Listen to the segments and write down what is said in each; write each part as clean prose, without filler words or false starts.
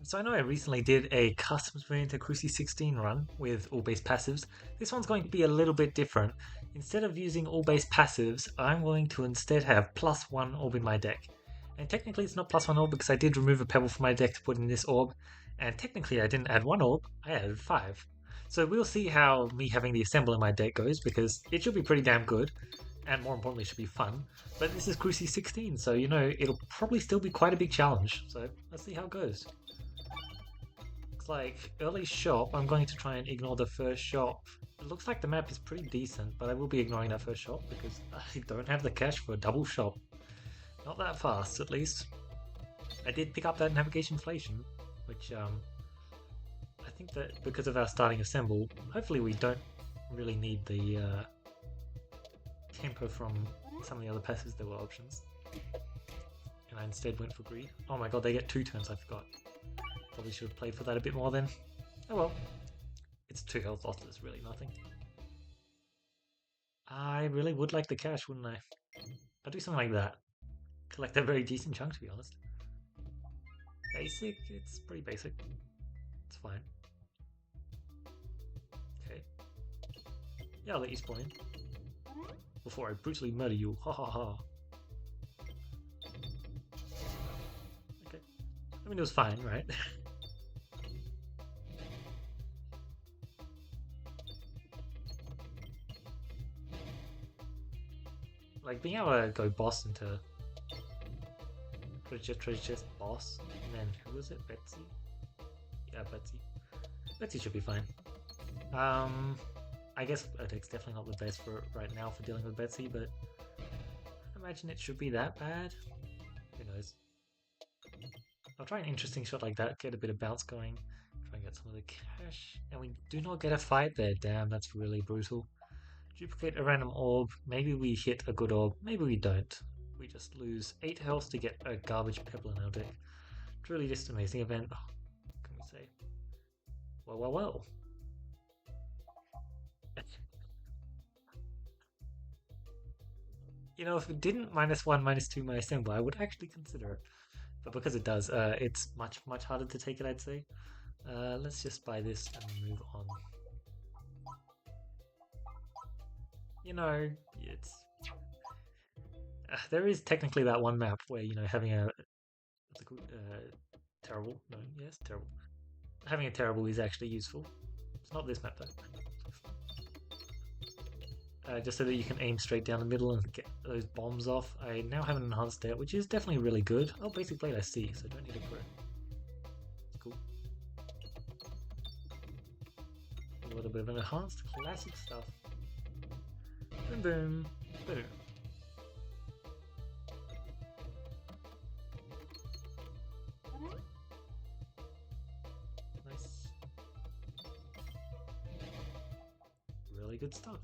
So I know I recently did a custom to cruci 16 run with all base passives. This one's going to be a little bit different. Instead of using all base passives, I'm going to instead have +1 orb in my deck. And technically it's not +1 orb because I did remove a pebble from my deck to put in this orb. And technically I didn't add 1 orb, I added 5. So we'll see how me having the Assemball in my deck goes because it should be pretty damn good. And more importantly, should be fun. But this is cruci 16, so it'll probably still be quite a big challenge. So let's see how it goes. Looks like early shop, I'm going to try and ignore the first shop. It looks like the map is pretty decent, but I will be ignoring that first shop because I don't have the cash for a double shop. Not that fast, at least. I did pick up that navigation inflation, which I think that because of our starting Assemball, hopefully we don't really need the tempo from some of the other passives that were options. And I instead went for greed. Oh my god, they get 2 turns, I forgot. Probably should have played for that a bit more then. Oh well. It's 2 health losses, really nothing. I really would like the cash, wouldn't I? I'd do something like that. Collect a very decent chunk, to be honest. Basic? It's pretty basic. It's fine. Okay. Yeah, I'll let you spawn in. Before I brutally murder you. Ha ha ha. Okay. I mean, it was fine, right? Like, being able to go boss into treasure chest boss, and then who was it? Betsy? Yeah, Betsy. Betsy should be fine. I guess Odek's definitely not the best for right now for dealing with Betsy, but I imagine it should be that bad. Who knows? I'll try an interesting shot like that, get a bit of bounce going, try and get some of the cash, and we do not get a fight there. Damn, that's really brutal. Duplicate a random orb. Maybe we hit a good orb. Maybe we don't. We just lose 8 health to get a garbage pebble in our deck. Truly just an amazing event. Oh, what can we say? Well, well, well. You know, if it didn't -1, -2 my Assemball, I would actually consider it. But because it does, it's much, much harder to take it, I'd say. Let's just buy this and move on. You know, it's there is technically that one map where having a what's it called? Terrible. No, yes, terrible. Having a terrible is actually useful. It's not this map though. Just so that you can aim straight down the middle and get those bombs off. I now have an enhanced stat, which is definitely really good. Oh, basic blade I see, so I don't need a crit. Cool. A little bit of an enhanced classic stuff. Boom, boom, boom. Nice. Really good stuff.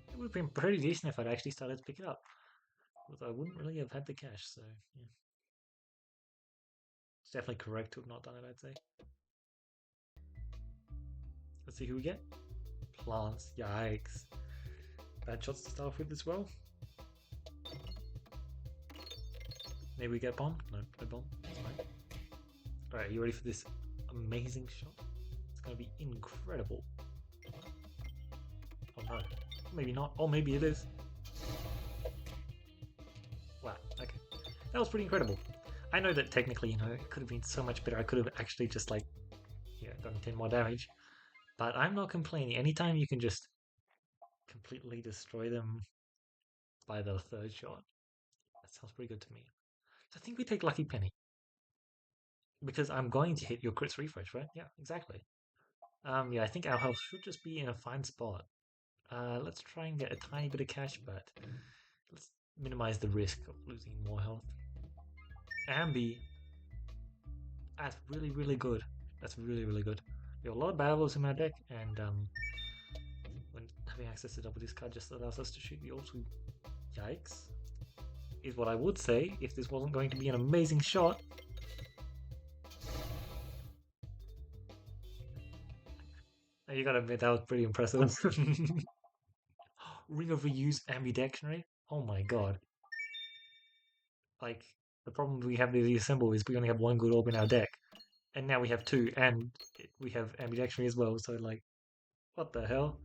It would have been pretty decent if I'd actually started to pick it up. Although I wouldn't really have had the cash, so yeah. It's definitely correct to have not done it, I'd say. Let's see who we get. Plants. Yikes. Bad shots to start off with as well. Maybe we get bomb? No, no bomb. That's fine. Alright, are you ready for this amazing shot? It's going to be incredible. Oh no. Maybe not. Oh, maybe it is. Wow, okay. That was pretty incredible. I know that technically, it could have been so much better. I could have actually just, done 10 more damage. But I'm not complaining. Anytime you can just completely destroy them by the 3rd shot, that sounds pretty good to me. So I think we take Lucky Penny. Because I'm going to hit your crits refresh, right? Yeah, exactly. Yeah, I think our health should just be in a fine spot. Let's try and get a tiny bit of cash, but let's minimize the risk of losing more health. Ambi. That's really, really good. That's really, really good. We have a lot of battles in our deck, and when having access to double discard just allows us to shoot the ulti. Yikes. Is what I would say if this wasn't going to be an amazing shot. You gotta admit, that was pretty impressive. Ring of Reuse Ambidextrary? Oh my god. Like, the problem we have with the Assemball is we only have one good orb in our deck. And now we have 2, and we have ambidextrous as well, so like, what the hell?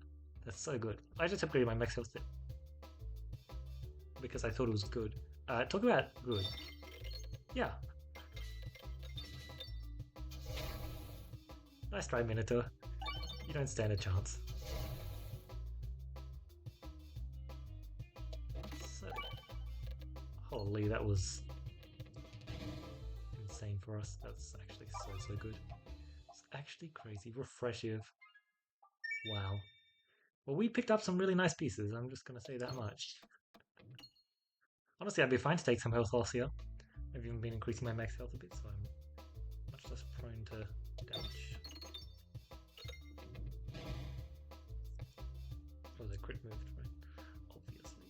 That's so good. I just upgraded my max health because I thought it was good. Talk about good. Yeah. Nice try, Minotaur. You don't stand a chance. So, holy, that was insane for us. That's actually so good. It's actually crazy. Refreshive. Wow. Well, we picked up some really nice pieces. I'm just gonna say that much. Honestly, I'd be fine to take some health loss here. I've even been increasing my max health a bit, so I'm much less prone to damage. Oh, the crit moved, right? Obviously.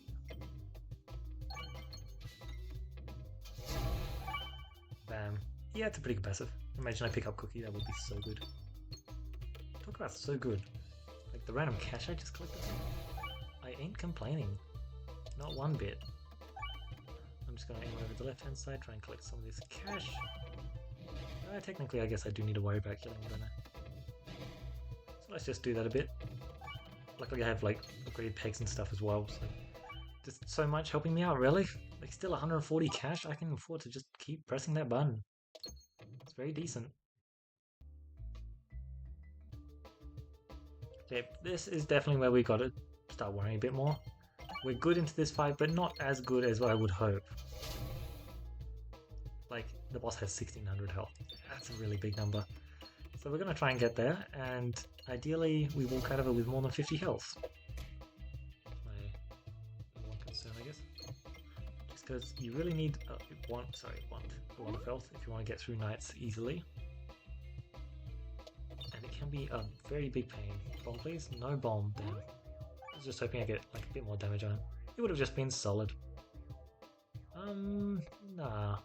Bam. Yeah, it's a pretty good passive. Imagine I pick up Cookie, that would be so good. Talk about so good. Like the random cash I just collected. I ain't complaining. Not one bit. I'm just gonna aim over the left hand side, try and collect some of this cash. Technically I guess I do need to worry about killing him, don't I? So let's just do that a bit. Luckily I have like upgraded pegs and stuff as well, so just so much helping me out, really. Like still 140 cash, I can afford to just keep pressing that button. It's very decent. Okay, this is definitely where we gotta start worrying a bit more. We're good into this fight, but not as good as what I would hope. Like, the boss has 1600 health. That's a really big number. So we're gonna try and get there, and ideally we walk out of it with more than 50 health. My one concern, I guess. Just because you really need a lot of health if you want to get through nights easily. And it can be a very big pain. Bomb please? No bomb, damn. I was just hoping I get like a bit more damage on it. It would have just been solid. Nah.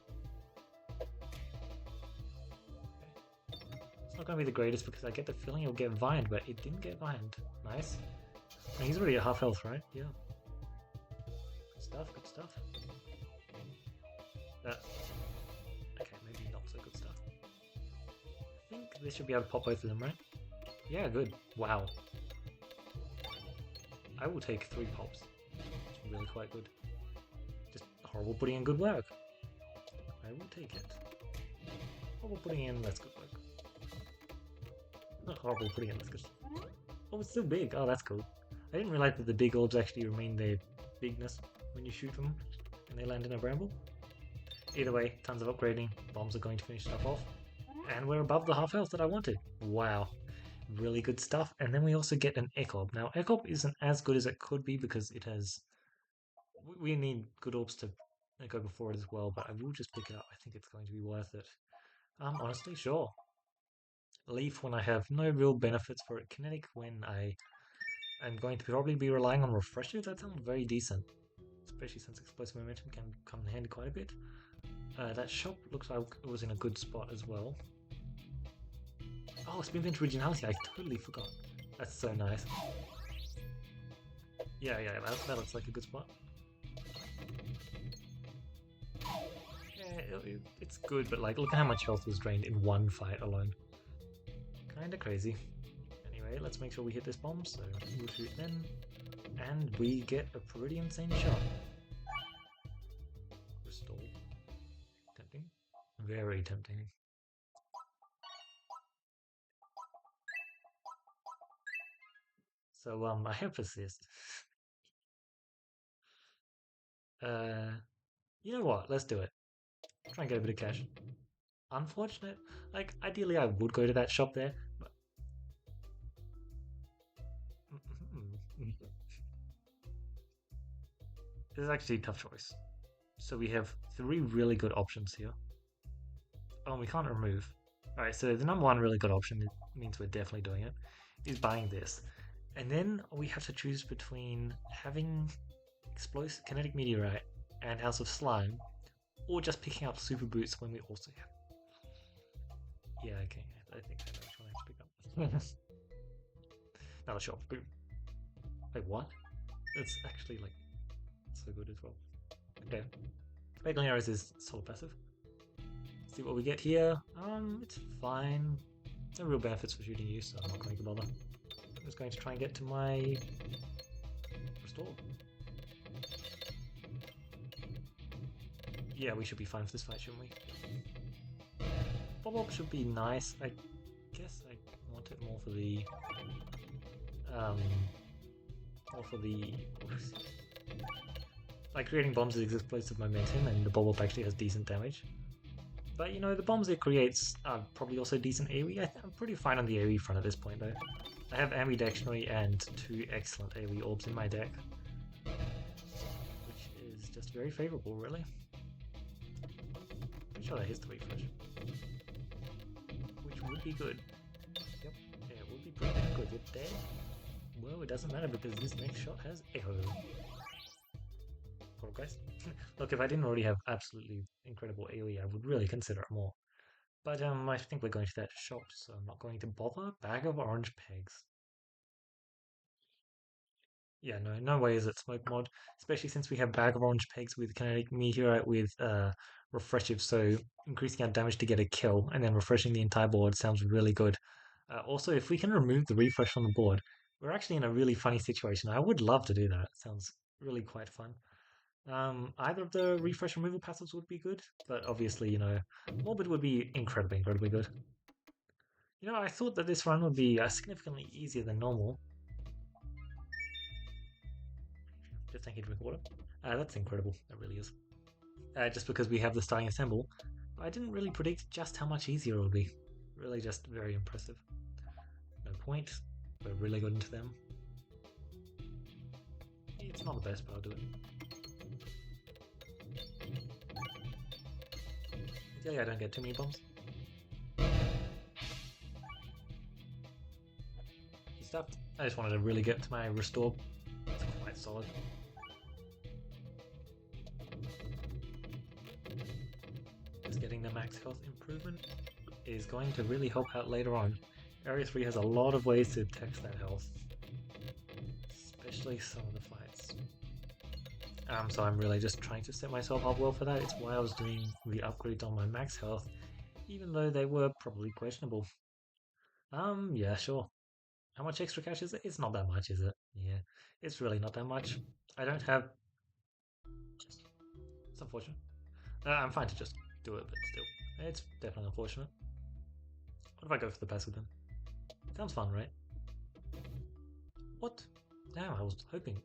It's not going to be the greatest because I get the feeling it'll get vined, but it didn't get vined. Nice. And he's already at half health, right? Yeah. Good stuff, good stuff. Okay, maybe not so good stuff. I think this should be able to pop both of them, right? Yeah, good. Wow. I will take 3 pops. It's really quite good. Just horrible putting in good work. I will take it. Horrible putting in, that's good work. Not horrible putting in, that's good. Oh, it's still big. Oh, that's cool. I didn't realize that the big orbs actually remain their bigness when you shoot them and they land in a bramble. Either way, tons of upgrading. Bombs are going to finish stuff off. And we're above the half health that I wanted. Wow. Really good stuff. And then we also get an Echob. Now, Echob isn't as good as it could be because it has... We need good orbs to go before it as well, but I will just pick it up. I think it's going to be worth it. Honestly, sure. Leaf when I have no real benefits for it. Kinetic when I am going to probably be relying on Refresher. That sounds very decent. Especially since Explosive Momentum can come in handy quite a bit. That shop looks like it was in a good spot as well. Oh, Spin into Originality, I totally forgot. That's so nice. Yeah, that looks like a good spot. Yeah, it's good, but like, look at how much health was drained in one fight alone. Kinda crazy. Anyway, let's make sure we hit this bomb, so we'll shoot then. And we get a pretty insane shot. Restore. Tempting. Very tempting. So, I have persist. You know what? Let's do it. Try and get a bit of cash. Unfortunate. Like, ideally I would go to that shop there, but... This is actually a tough choice. So we have 3 really good options here. Oh, we can't remove. Alright, so the number 1 really good option, it means we're definitely doing it, is buying this. And then we have to choose between having Explosive Kinetic Meteorite and House of Slime, or just picking up Super Boots when we also have... Yeah, okay, I think I know which one I have to pick up. Another shop, boom. Wait, what? It's actually like so good as well. Okay. Bagel Arrows is solid passive. See what we get here. It's fine. No real benefits for shooting you, so I'm not going to bother. I'm just going to try and get to my restore. Yeah, we should be fine for this fight, shouldn't we? Bob should be nice. I guess I want it more for the like creating bombs is explosive momentum, and the Bob actually has decent damage. But you know, the bombs it creates are probably also decent AoE. I'm pretty fine on the AoE front at this point though. I have ambidextrous and 2 excellent AoE orbs in my deck, which is just very favourable, really. Pretty sure that hits the refresh, which would be good. Yep, yeah, it would be pretty good. You're dead. Well, it doesn't matter because this next shot has echo. Hold on, guys. Look, if I didn't already have absolutely incredible AoE, I would really consider it more. But I think we're going to that shop, so I'm not going to bother. Bag of orange pegs. Yeah, no way is it smoke mod, especially since we have bag of orange pegs with kinetic meteorite with refreshive, so increasing our damage to get a kill and then refreshing the entire board sounds really good. Also, if we can remove the refresh from the board, we're actually in a really funny situation. I would love to do that. It sounds really quite fun. Either of the refresh removal passives would be good, but obviously, you know, Morbid would be incredibly good. You know, I thought that this run would be significantly easier than normal. Just taking a drink of water. That's incredible. That really is. Just because we have the starting Assemball, I didn't really predict just how much easier it would be. Really just very impressive. No point. We're really good into them. It's not the best, but I'll do it. Yeah, I don't get too many bombs. Good stuff. I just wanted to really get to my restore. It's quite solid. Just getting the max health improvement is going to really help out later on. Area 3 has a lot of ways to tax that health, especially some of the fights. So I'm really just trying to set myself up well for that. It's why I was doing the upgrades on my max health, even though they were probably questionable. Yeah, sure. How much extra cash is it? It's not that much, is it? Yeah, it's really not that much. I don't have... It's unfortunate. I'm fine to just do it, but still. It's definitely unfortunate. What if I go for the passive then? Sounds fun, right? What? Damn, I was hoping.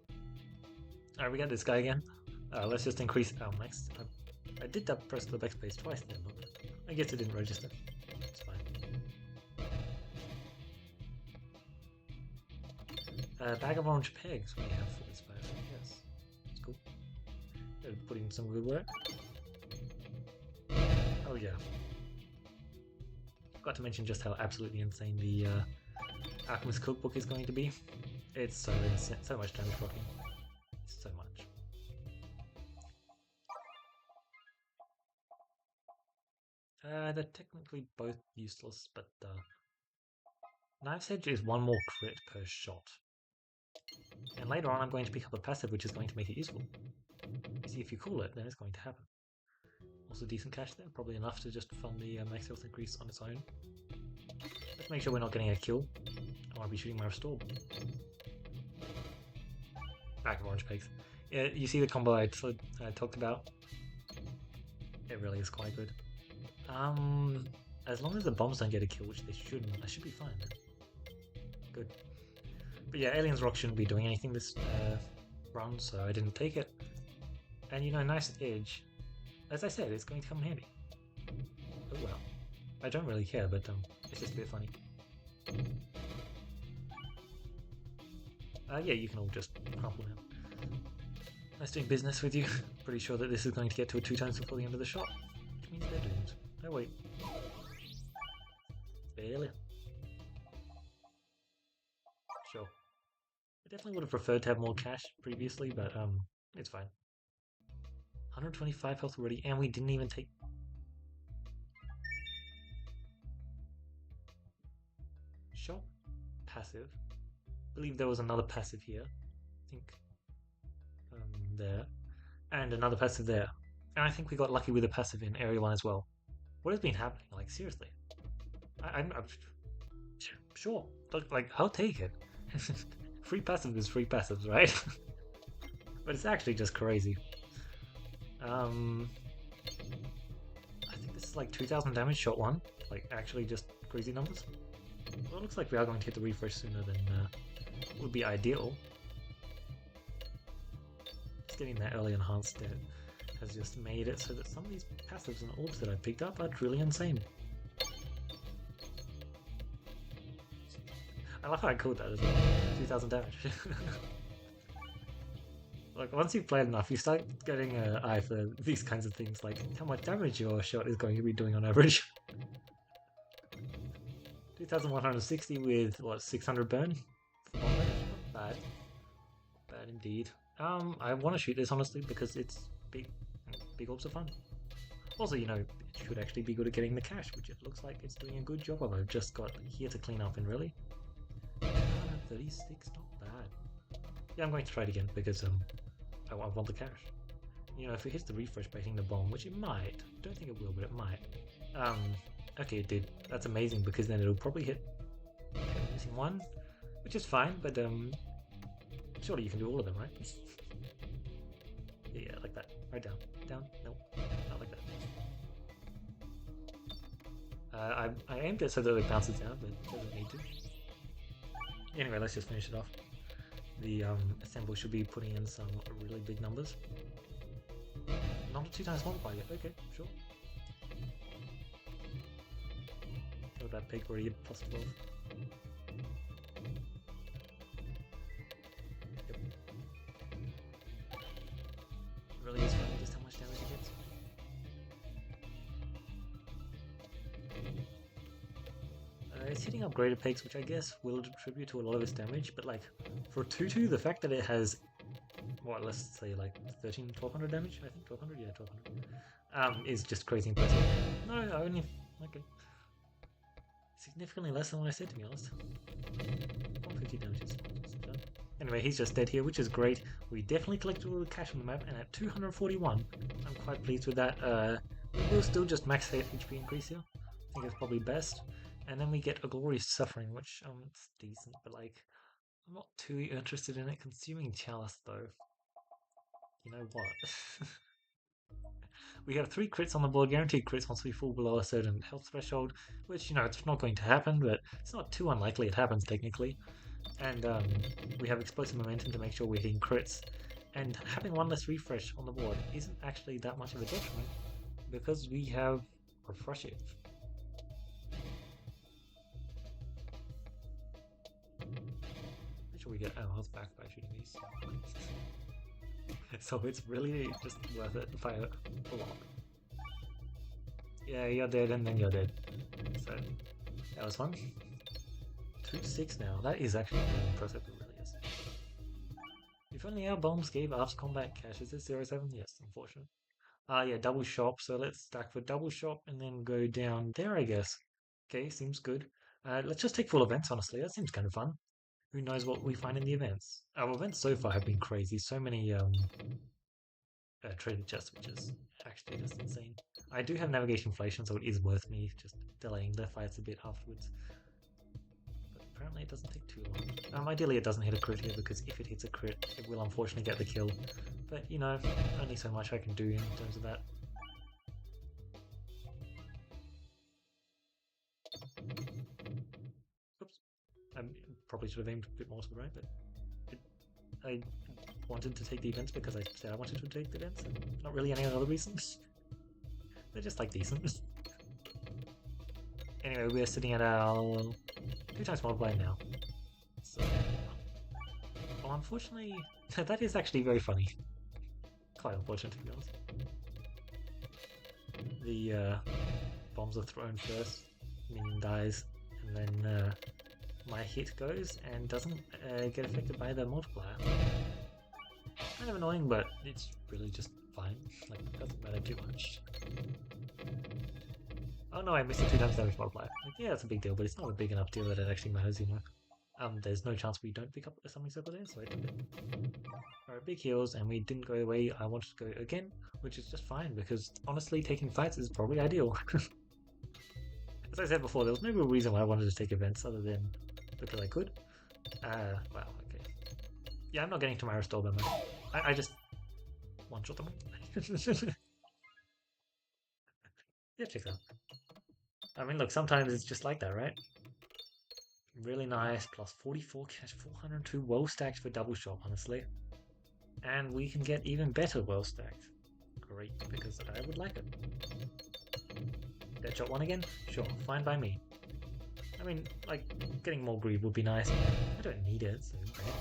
Alright, we got this guy again. Let's just increase our max. I did that press the backspace twice then, but I guess it didn't register. It's fine. Bag of orange pegs we have for this fight. Yes, it's cool. They're putting some good work. Oh yeah. Forgot to mention just how absolutely insane the Alchemist Cookbook is going to be. It's so insane, so much damage blocking. So much. They're technically both useless, but Knife's Edge is one more crit per shot. And later on I'm going to pick up a passive which is going to make it useful. You see, if you cool it, then it's going to happen. Also decent cash there, probably enough to just fund the max health increase on its own. Let's make sure we're not getting a kill. I want to be shooting my restore. Back of orange pegs. Yeah, you see the combo I talked about? It really is quite good. As long as the bombs don't get a kill, which they shouldn't, I should be fine then. Good. But yeah, Alien's Rock shouldn't be doing anything this run, so I didn't take it. And you know, nice edge. As I said, it's going to come in handy. Oh well. I don't really care, but it's just a bit funny. Yeah, you can all just crumple now. Nice doing business with you. Pretty sure that this is going to get to a 2 times before the end of the shot, which means they're doomed. Oh wait. Barely. Sure. I definitely would have preferred to have more cash previously, but it's fine. 125 health already, and we didn't even take... Shop? Passive. I believe there was another passive here. I think... there. And another passive there. And I think we got lucky with a passive in Area 1 as well. What has been happening? Like, seriously. I'm sure. Like, I'll take it. Free passive is free passives, right? But it's actually just crazy. I think this is like 2000 damage shot one. Like, actually just crazy numbers. Well, it looks like we are going to hit the refresh sooner than would be ideal. Just getting that early enhanced stat has just made it so that some of these passives and orbs that I picked up are truly insane. I love how I called that as well. 2000 damage. Like, once you've played enough, you start getting an eye for these kinds of things, like how much damage your shot is going to be doing on average. 2160 with, what, 600 burn? Not bad. Bad indeed. I want to shoot this, honestly, because it's big. Big orbs are fun. Also, you know, it should actually be good at getting the cash, which it looks like it's doing a good job of. I've just got here to clean up, and really, 36, not bad. Yeah, I'm going to try it again because I want the cash. You know, if it hits the refresh by hitting the bomb, which it might, don't think it will, but it might. Okay, it did. That's amazing because then it'll probably hit. Okay, missing one, which is fine, but surely you can do all of them, right? Yeah, like that. Right down. Down. Nope. Not like that. I aimed it so that it bounces down, but it doesn't need to. Anyway, let's just finish it off. The Assemball should be putting in some really big numbers. Not a 2 times multiplier yet. Okay, sure. Kill that pig where you get plus 12. Yep. It really is funny just how much damage it gets. It's hitting upgraded pigs, which I guess will attribute to a lot of its damage, but like for a 2-2, the fact that it has, what, let's say like 1200 damage, I think 1200, yeah, 1200, is just crazy impressive. No, I only, okay. Significantly less than what I said, to be honest. 150 damage is done. Anyway, he's just dead here, which is great. We definitely collected all the cash on the map, and at 241, I'm quite pleased with that. We'll still just max HP increase here. I think it's probably best. And then we get a glorious suffering, which it's decent, but like I'm not too interested in it. Consuming chalice though. You know what? We have 3 crits on the board, guaranteed crits once we fall below a certain health threshold, which, you know, it's not going to happen, but it's not too unlikely it happens technically. And we have explosive momentum to make sure we're hitting crits. And having 1 less refresh on the board isn't actually that much of a detriment because we have refreshive. Make sure we get our health back by shooting these. So it's really just worth it if I pull off. Yeah, you're dead and then you're dead. So that was fun. 2-6 now. That is actually really impressive, it really is. If only our bombs gave after combat cash. Is this 0-7? Yes, unfortunate. Yeah, double shop. So let's stack for double shop and then go down there, I guess. Okay, seems good. Let's just take full events, honestly. That seems kind of fun. Who knows what we find in the events? Our events so far have been crazy. So many treasure chests, which is actually just insane. I do have navigation inflation, so it is worth me just delaying the fights a bit afterwards. But apparently it doesn't take too long. Ideally it doesn't hit a crit here, because if it hits a crit, it will unfortunately get the kill. But, you know, only so much I can do in terms of that. Oops. I probably should have aimed a bit more to the right, but I wanted to take the events because I said I wanted to take the events, and not really any other reasons. They're just like decent. Anyway, we're sitting at our 2 times multiplier now. So, well, unfortunately, that is actually very funny. Quite unfortunate, to be honest. The bombs are thrown first, minion dies, and then my hit goes and doesn't get affected by the multiplier. Kind of annoying, but it's really just fine. Like, it doesn't matter too much. Oh no, I missed the 2 times damage multiplier. Like, yeah, it's a big deal, but it's not a big enough deal that it actually matters, you know. There's no chance we don't pick up something circle there, so I took it. Alright, big heals, and we didn't go the way I wanted to go again, which is just fine, because honestly, taking fights is probably ideal. As I said before, there was no real reason why I wanted to take events other than because I could. Wow, okay. Yeah, I'm not getting to my restore by much. I just one-shot them. Yeah, check that. I mean, look, sometimes it's just like that, right? Really nice, plus 44 cash, 402 well stacked for double shop, honestly. And we can get even better well stacked. Great, because I would like it. Dead shot one again? Sure, fine by me. I mean, like, getting more greed would be nice. I don't need it, so great.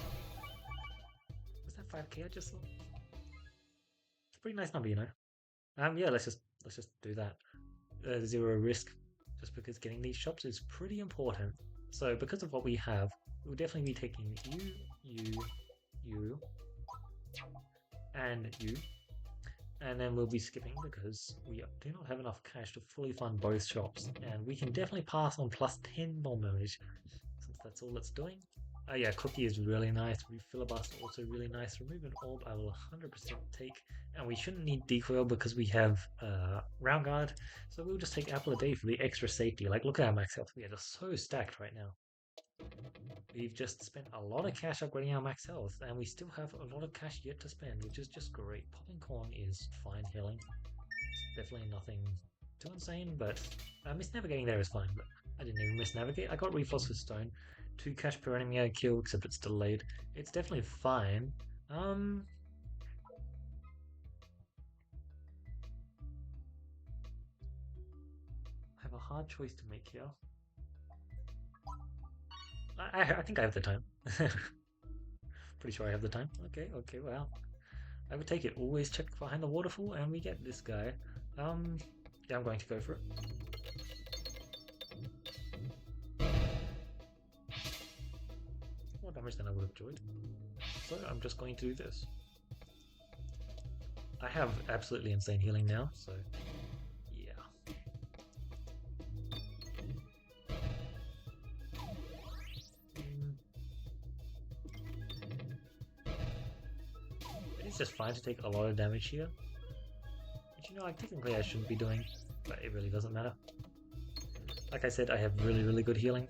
Was that 5k I just saw? It's a pretty nice number, you know. Yeah, let's just do that. Zero risk, just because getting these shops is pretty important. So because of what we have, we'll definitely be taking you, and you. And then we'll be skipping because we do not have enough cash to fully fund both shops. And we can definitely pass on plus 10 bomb damage, since that's all it's doing. Yeah, Cookie is really nice. Filibuster also really nice. Remove an orb I will 100% take. And we shouldn't need decoil because we have round guard. So we'll just take Apple a Day for the extra safety. Like, look at our max health. We are just so stacked right now. We've just spent a lot of cash upgrading our max health, and we still have a lot of cash yet to spend, which is just great. Popping corn is fine healing. It's definitely nothing too insane, but miss navigating there is fine. But I didn't even miss navigate. I got refloss with stone. 2 cash per enemy I kill, except it's delayed. It's definitely fine. I have a hard choice to make here. I think I have the time. Pretty sure I have the time. Okay, wow. I would take it. Always check behind the waterfall, and we get this guy. Yeah, I'm going to go for it. More damage than I would have enjoyed. So I'm just going to do this. I have absolutely insane healing now, so yeah. It's just fine to take a lot of damage here. Which, you know, like, technically I shouldn't be doing, but it really doesn't matter. Like I said, I have really good healing.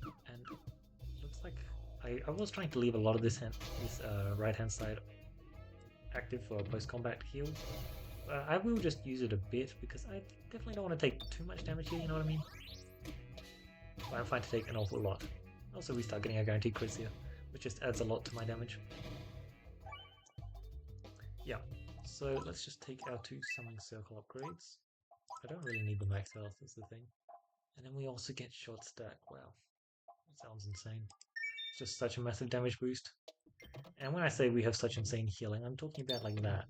And looks like I was trying to leave a lot of this right hand side active for post-combat heal. I will just use it a bit because I definitely don't want to take too much damage here, you know what I mean? But I'm fine to take an awful lot. Also, we start getting our guaranteed crits here, which just adds a lot to my damage. Yeah, so let's just take our 2 summoning circle upgrades. I don't really need the max health, is the thing. And then we also get short stack. Wow, that sounds insane. It's just such a massive damage boost. And when I say we have such insane healing, I'm talking about like that.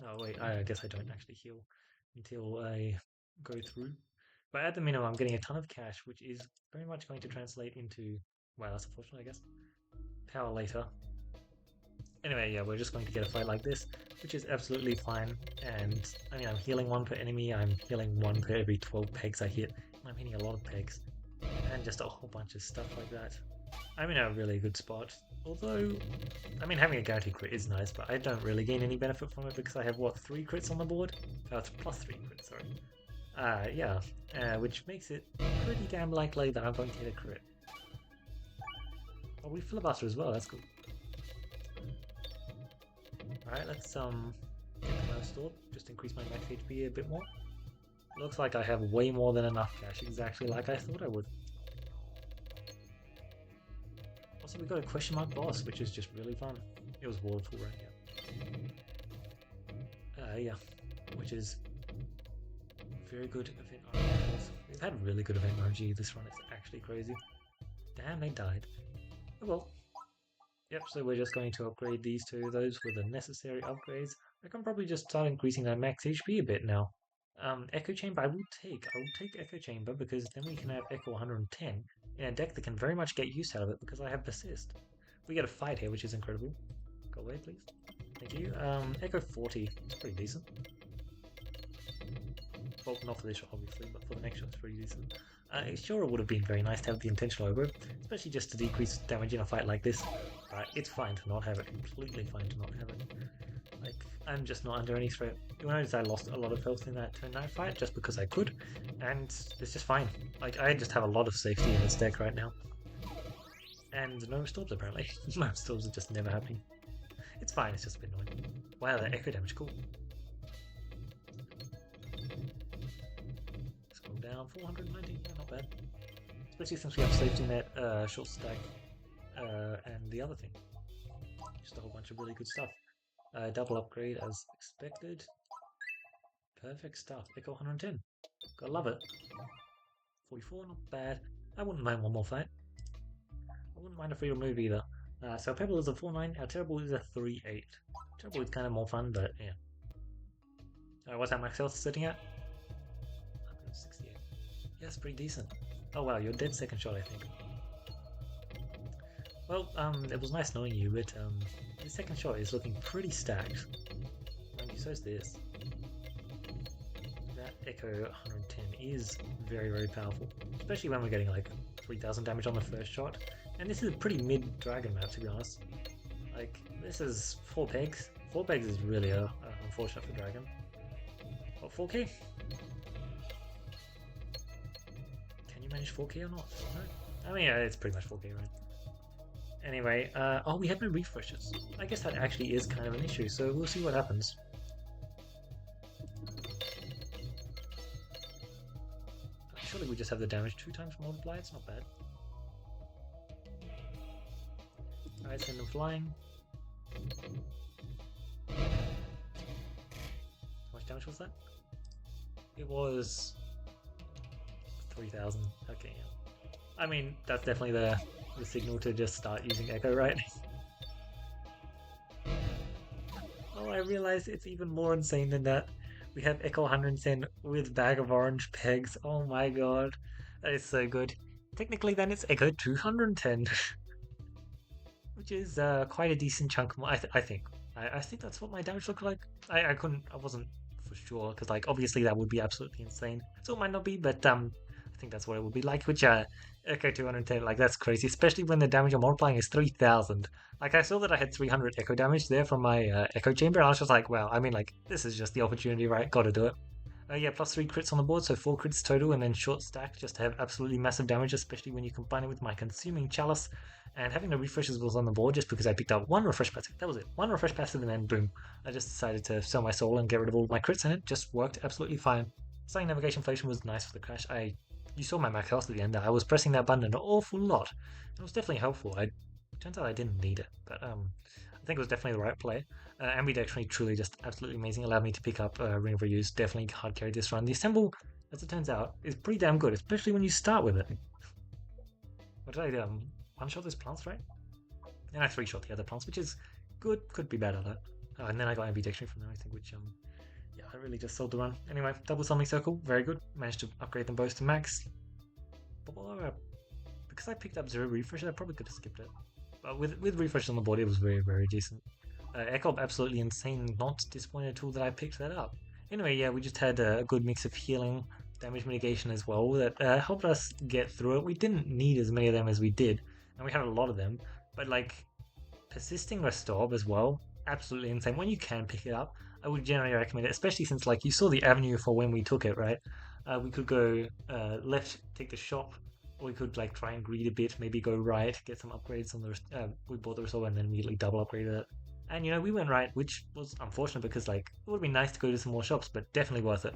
Oh wait, I guess I don't actually heal until I go through. But at the minimum, I'm getting a ton of cash, which is very much going to translate into... Wow, that's unfortunate, I guess. Power later. Anyway, yeah, we're just going to get a fight like this, which is absolutely fine. And, I mean, I'm healing 1 per enemy, I'm healing 1 per every 12 pegs I hit. I'm hitting a lot of pegs. And just a whole bunch of stuff like that. I'm in a really good spot. Although, I mean, having a guaranteed crit is nice, but I don't really gain any benefit from it because I have, what, 3 crits on the board? Oh, it's plus 3 crits, sorry. Yeah, which makes it pretty damn likely that I'm going to hit a crit. Oh, we filibuster as well, that's cool. Alright, let's get my restored, just increase my max HP a bit more. Looks like I have way more than enough cash, exactly like I thought I would. Also, we got a question mark boss, which is just really fun. It was waterfall, right? Yeah. Yeah, which is very good event RNG. We've had really good event RNG this run, it's actually crazy. Damn, they died. Oh well. Yep, so we're just going to upgrade these 2 of those with the necessary upgrades. I can probably just start increasing our max HP a bit now. Echo Chamber I will take Echo Chamber because then we can have Echo 110 in a deck that can very much get use out of it because I have Persist. We get a fight here, which is incredible. Go away, please. Thank you. Echo 40, it's pretty decent. Well, not for this shot, obviously, but for the next shot, it's pretty decent. Sure, it would have been very nice to have the intentional oboe, especially just to decrease damage in a fight like this. But it's fine to not have it, completely fine to not have it. Like, I'm just not under any threat. You notice I lost a lot of health in that turn 9 fight just because I could, and it's just fine. Like, I just have a lot of safety in this deck right now. And no storms apparently. No storms are just never happening. It's fine, it's just a bit annoying. Wow, that echo damage, cool. Scroll down, 490, yeah, not bad. Especially since we have safety net, short stack, and the other thing. Just a whole bunch of really good stuff. Double upgrade as expected. Perfect stuff. Echo 110. Gotta love it. 44, not bad. I wouldn't mind one more fight. I wouldn't mind a free remove either. So Pebble is a 4-9, our Terrible is a 3-8. Terrible is kind of more fun, but yeah. What's that max health sitting at? 168. Yeah, it's pretty decent. Oh wow, you're dead second shot, I think. Well, it was nice knowing you, but the second shot is looking pretty stacked. Mind you, so is this. That Echo 110 is very, very powerful, especially when we're getting like 3000 damage on the first shot. And this is a pretty mid dragon map, to be honest. Like, this is 4 pegs. 4 pegs is really unfortunate for dragon. What, 4k? Can you manage 4k or not? No? I mean, yeah, it's pretty much 4k, right? Anyway, oh, we have no refreshes. I guess that actually is kind of an issue, so we'll see what happens. Surely we just have the damage 2 times multiply, it's not bad. Alright, send them flying. How much damage was that? It was 3000. Okay, yeah. I mean, that's definitely the signal to just start using Echo, right? Oh, I realize it's even more insane than that. We have Echo 110 with Bag of Orange Pegs. Oh my god. That is so good. Technically, then it's Echo 210. Which is quite a decent chunk more, I think. I think that's what my damage looked like. I wasn't for sure, because like obviously that would be absolutely insane. So it might not be, but I think that's what it would be like, which Echo 210, like that's crazy, especially when the damage I'm multiplying is 3000. Like I saw that I had 300 Echo damage there from my Echo Chamber, and I was just like, wow, I mean like, this is just the opportunity, right? Gotta do it. Yeah, plus 3 crits on the board, so 4 crits total, and then short stack just to have absolutely massive damage, especially when you combine it with my Consuming Chalice. And having the refreshes was on the board just because I picked up 1 refresh passive. That was it. 1 refresh passive, and then boom. I just decided to sell my soul and get rid of all my crits, and it just worked absolutely fine. Starting Navigation Inflation was nice for the crash. You saw my max health at the end there. I was pressing that button an awful lot. It was definitely helpful. Turns out I didn't need it, but I think it was definitely the right play. Ambidextrony truly just absolutely amazing. Allowed me to pick up Ring of Reuse. Definitely hard carried this run. The Assemble, as it turns out, is pretty damn good, especially when you start with it. What did I do? One-shot those plants, right? And I 3-shot the other plants, which is good. Could be better, though. Oh, and then I got ambidextrony from there, I think, which, yeah, I really just sold the run. Anyway, double summoning circle, very good. Managed to upgrade them both to max. But because I picked up 0 refresh, I probably could have skipped it. But with refresh on the board, it was very, very decent. Echo, absolutely insane. Not disappointed at all that I picked that up. Anyway, yeah, we just had a good mix of healing, damage mitigation as well that helped us get through it. We didn't need as many of them as we did, and we had a lot of them. But like persisting restore as well, absolutely insane. When you can pick it up, I would generally recommend it, especially since like you saw the avenue for when we took it, right? We could go left, take the shop. Or we could like try and greed a bit, maybe go right, get some upgrades on the. We bought the restore and then immediately double upgraded it. And you know, we went right, which was unfortunate because like it would have been nice to go to some more shops, but definitely worth it.